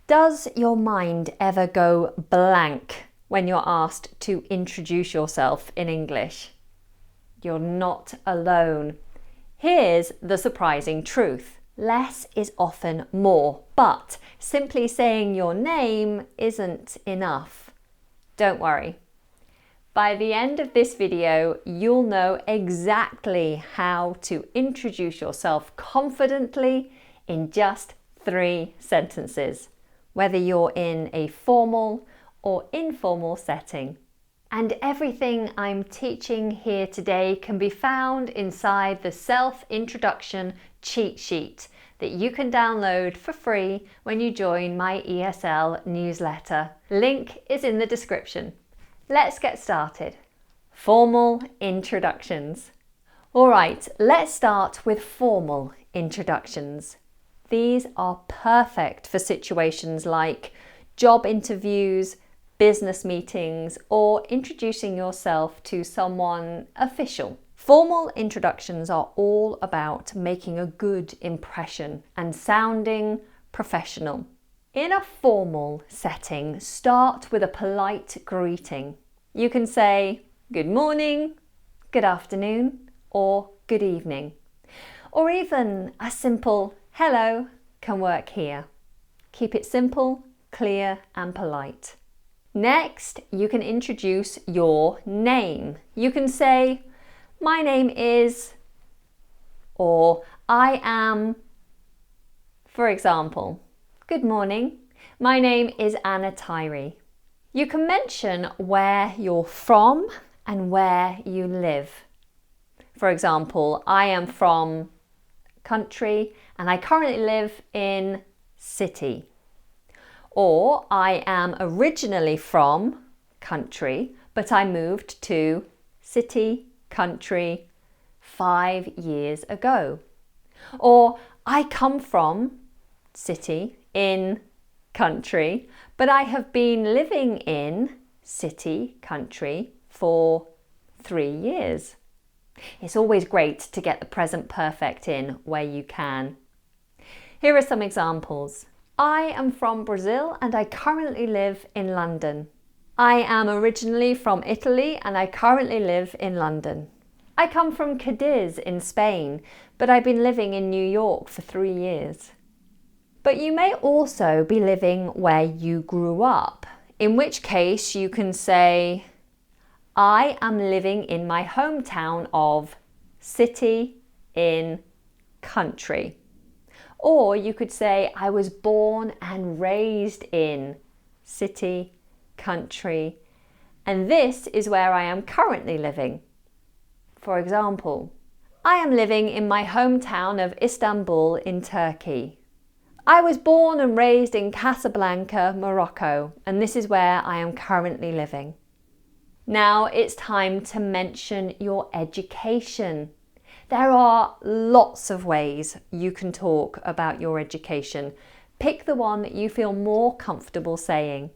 Does your mind ever go blank when you're asked to introduce yourself in English? You're not alone. Here's the surprising truth. Less is often more, but simply saying your name isn't enough. Don't worry. By the end of this video, you'll know exactly how to introduce yourself confidently in just 3 sentences, whether you're in a formal or informal setting. And everything I'm teaching here today can be found inside the self-introduction cheat sheet that you can download for free when you join my ESL newsletter. Link is in the description. Let's get started. Formal introductions. All right, let's start with formal introductions. These are perfect for situations like job interviews, business meetings, or introducing yourself to someone official. Formal introductions are all about making a good impression and sounding professional. In a formal setting, start with a polite greeting. You can say good morning, good afternoon, or good evening. Or even a simple hello can work here. Keep it simple, clear, and polite. Next, you can introduce your name. You can say, my name is, or I am. For example, good morning, my name is Anna Tyree. You can mention where you're from and where you live. For example, I am from country and I currently live in city. Or I am originally from country, but I moved to city, country 5 years ago. Or I come from city in country, but I have been living in city, country for 3 years. It's always great to get the present perfect in where you can. Here are some examples. I am from Brazil and I currently live in London. I am originally from Italy and I currently live in London. I come from Cadiz in Spain, but I've been living in New York for 3 years. But you may also be living where you grew up, in which case you can say, I am living in my hometown of city in country. Or you could say, I was born and raised in city, country, and this is where I am currently living. For example, I am living in my hometown of Istanbul in Turkey. I was born and raised in Casablanca, Morocco, and this is where I am currently living. Now it's time to mention your education. There are lots of ways you can talk about your education. Pick the one that you feel more comfortable saying.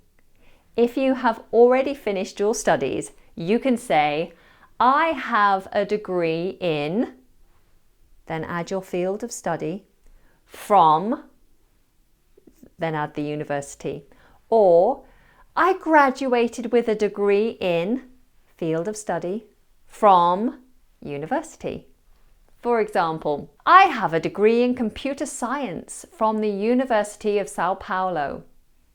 If you have already finished your studies, you can say, I have a degree in, then add your field of study, from, then add the university. Or, I graduated with a degree in, field of study, from university. For example, I have a degree in computer science from the University of Sao Paulo.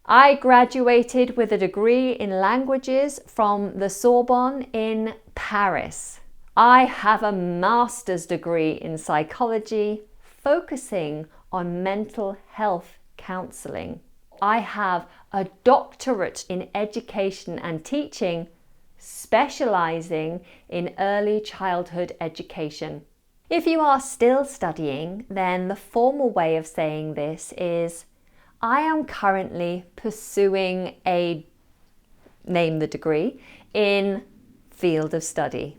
I graduated with a degree in languages from the Sorbonne in Paris. I have a master's degree in psychology focusing on mental health counselling. I have a doctorate in education and teaching specialising in early childhood education. If you are still studying, then the formal way of saying this is, I am currently pursuing name the degree, in field of study.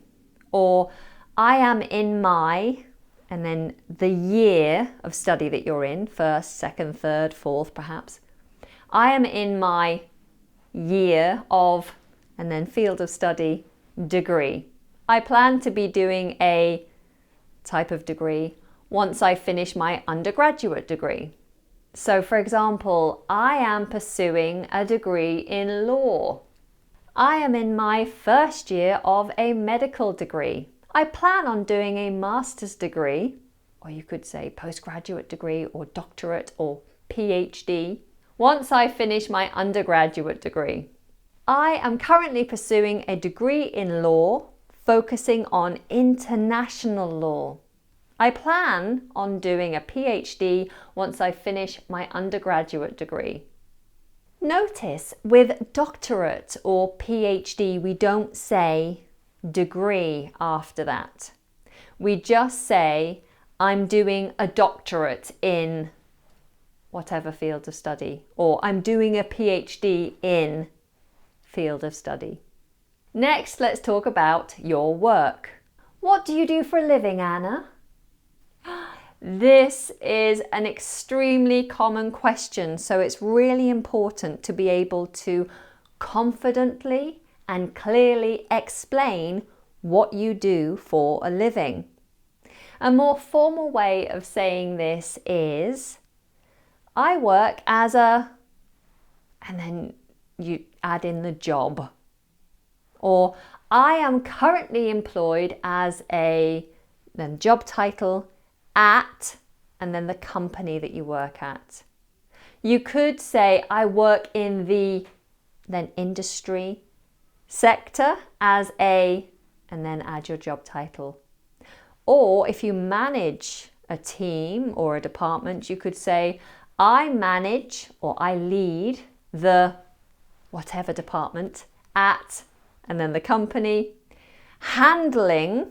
Or I am in my, and then the year of study that you're in, first, second, third, fourth perhaps. I am in my year of, and then field of study, degree. I plan to be doing a type of degree once I finish my undergraduate degree. So, for example, I am pursuing a degree in law. I am in my first year of a medical degree. I plan on doing a master's degree, or you could say postgraduate degree or doctorate or PhD, once I finish my undergraduate degree. I am currently pursuing a degree in law, focusing on international law. I plan on doing a PhD once I finish my undergraduate degree. Notice with doctorate or PhD, we don't say degree after that. We just say, I'm doing a doctorate in whatever field of study, or I'm doing a PhD in field of study. Next, let's talk about your work. What do you do for a living, Anna? This is an extremely common question, so it's really important to be able to confidently and clearly explain what you do for a living. A more formal way of saying this is, I work as a, and then you add in the job. Or I am currently employed as a, then job title, at, and then the company that you work at. You could say, I work in the, then industry sector as a, and then add your job title. Or if you manage a team or a department, you could say, I manage or I lead the whatever department at, and then the company, handling,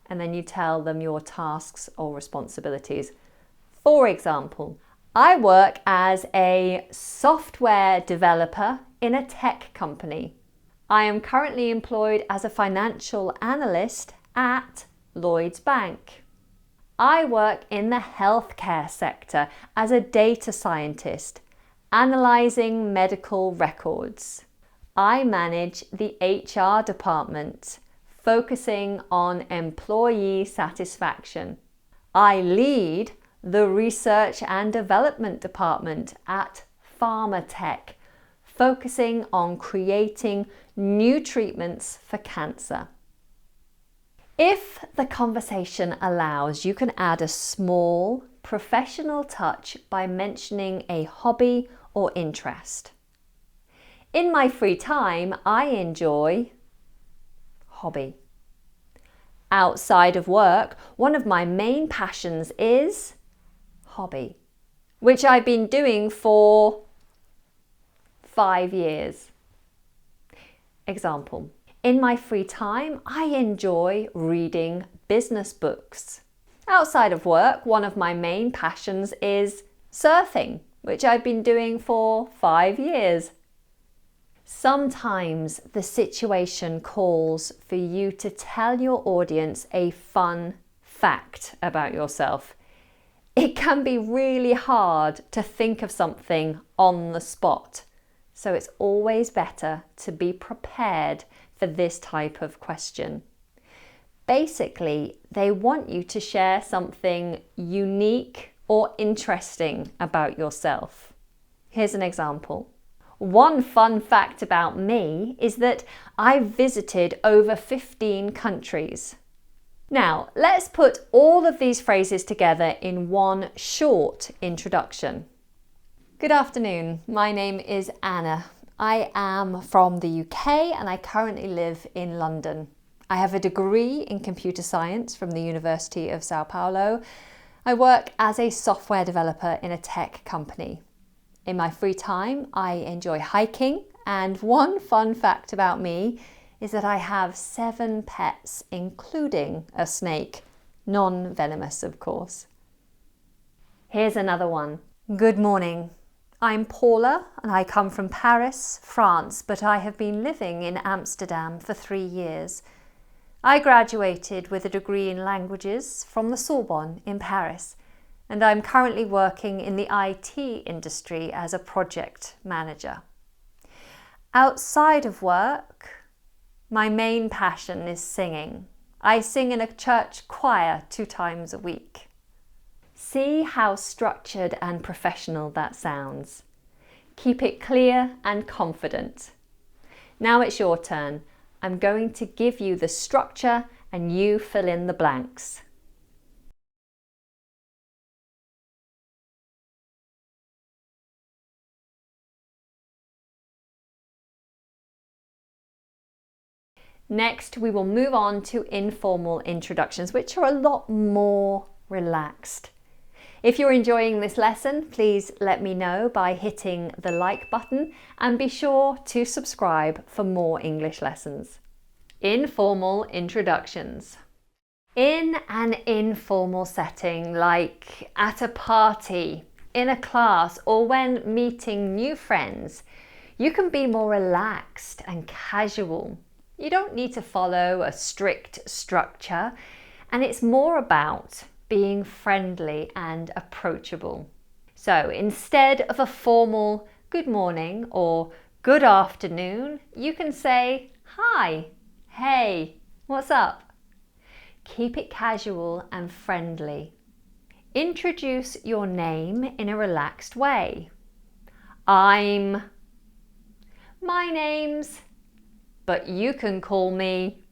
and then you tell them your tasks or responsibilities. For example, I work as a software developer in a tech company. I am currently employed as a financial analyst at Lloyds Bank. I work in the healthcare sector as a data scientist, analysing medical records. I manage the HR department, focusing on employee satisfaction. I lead the research and development department at Pharmatech, focusing on creating new treatments for cancer. If the conversation allows, you can add a small professional touch by mentioning a hobby or interest. In my free time, I enjoy hobby. Outside of work, one of my main passions is hobby, which I've been doing for 5 years. Example, in my free time, I enjoy reading business books. Outside of work, one of my main passions is surfing, which I've been doing for 5 years. Sometimes the situation calls for you to tell your audience a fun fact about yourself. It can be really hard to think of something on the spot, so it's always better to be prepared for this type of question. Basically, they want you to share something unique or interesting about yourself. Here's an example. One fun fact about me is that I've visited over 15 countries. Now, let's put all of these phrases together in one short introduction. Good afternoon, my name is Anna. I am from the UK and I currently live in London. I have a degree in computer science from the University of Sao Paulo. I work as a software developer in a tech company. In my free time, I enjoy hiking, and one fun fact about me is that I have 7 pets, including a snake, non-venomous of course. Here's another one. Good morning. I'm Paula and I come from Paris, France, but I have been living in Amsterdam for 3 years. I graduated with a degree in languages from the Sorbonne in Paris, and I'm currently working in the IT industry as a project manager. Outside of work, my main passion is singing. I sing in a church choir 2 times a week. See how structured and professional that sounds. Keep it clear and confident. Now it's your turn. I'm going to give you the structure and you fill in the blanks. Next, we will move on to informal introductions, which are a lot more relaxed. If you're enjoying this lesson, please let me know by hitting the like button and be sure to subscribe for more English lessons. Informal introductions. In an informal setting, like at a party, in a class, or when meeting new friends, you can be more relaxed and casual. You don't need to follow a strict structure, and it's more about being friendly and approachable. So instead of a formal good morning or good afternoon, you can say hi, hey, what's up? Keep it casual and friendly. Introduce your name in a relaxed way. My name's, but you can call me.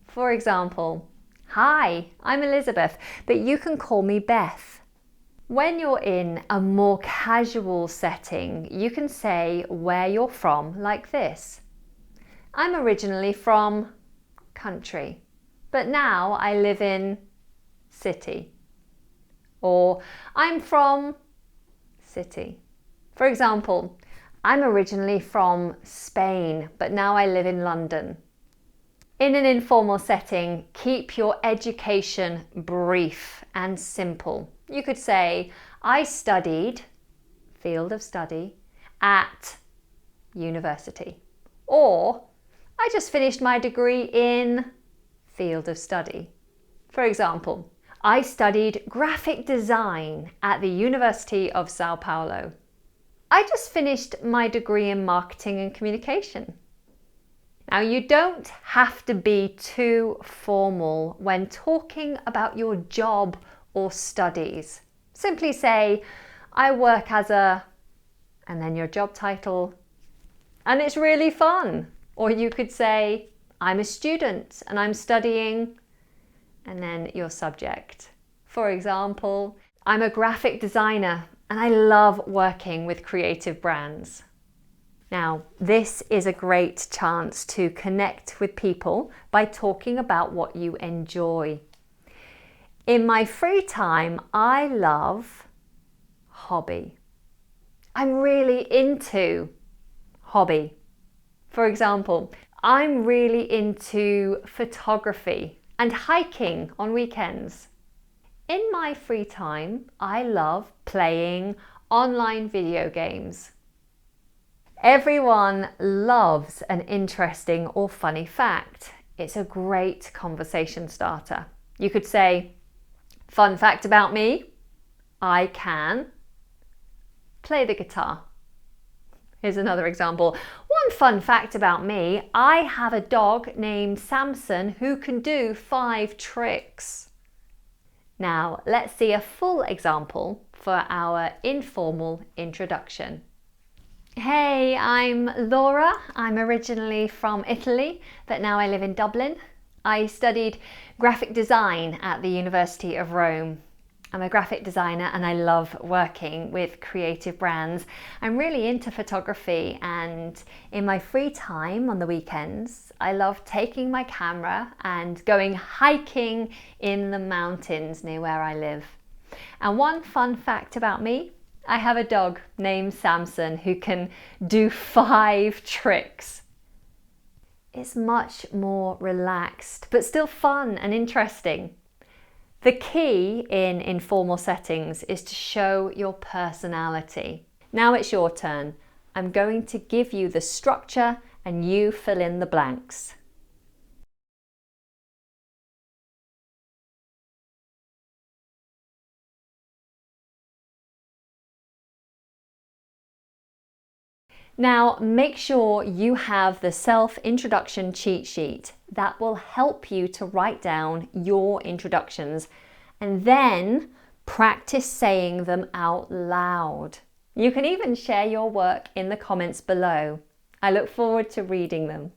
For example, hi, I'm Elizabeth, but you can call me Beth. When you're in a more casual setting, you can say where you're from like this. I'm originally from country, but now I live in city. Or I'm from city. For example, I'm originally from Spain, but now I live in London. In an informal setting, keep your education brief and simple. You could say, I studied, field of study, at university. Or, I just finished my degree in field of study. For example, I studied graphic design at the University of Sao Paulo. I just finished my degree in marketing and communication. Now, you don't have to be too formal when talking about your job or studies. Simply say, I work as a, and then your job title, and it's really fun. Or you could say, I'm a student and I'm studying, and then your subject. For example, I'm a graphic designer and I love working with creative brands. Now, this is a great chance to connect with people by talking about what you enjoy. In my free time, I love hobby. I'm really into hobby. For example, I'm really into photography and hiking on weekends. In my free time, I love playing online video games. Everyone loves an interesting or funny fact. It's a great conversation starter. You could say, fun fact about me, I can play the guitar. Here's another example. One fun fact about me, I have a dog named Samson who can do 5 tricks. Now, let's see a full example for our informal introduction. Hey, I'm Laura. I'm originally from Italy, but now I live in Dublin. I studied graphic design at the University of Rome. I'm a graphic designer and I love working with creative brands. I'm really into photography, and in my free time on the weekends, I love taking my camera and going hiking in the mountains near where I live. And one fun fact about me, I have a dog named Samson who can do 5 tricks. It's much more relaxed, but still fun and interesting. The key in informal settings is to show your personality. Now it's your turn. I'm going to give you the structure and you fill in the blanks. Now make sure you have the self-introduction cheat sheet. That will help you to write down your introductions and then Practice saying them out loud. You can even share your work in the comments below. I look forward to reading them.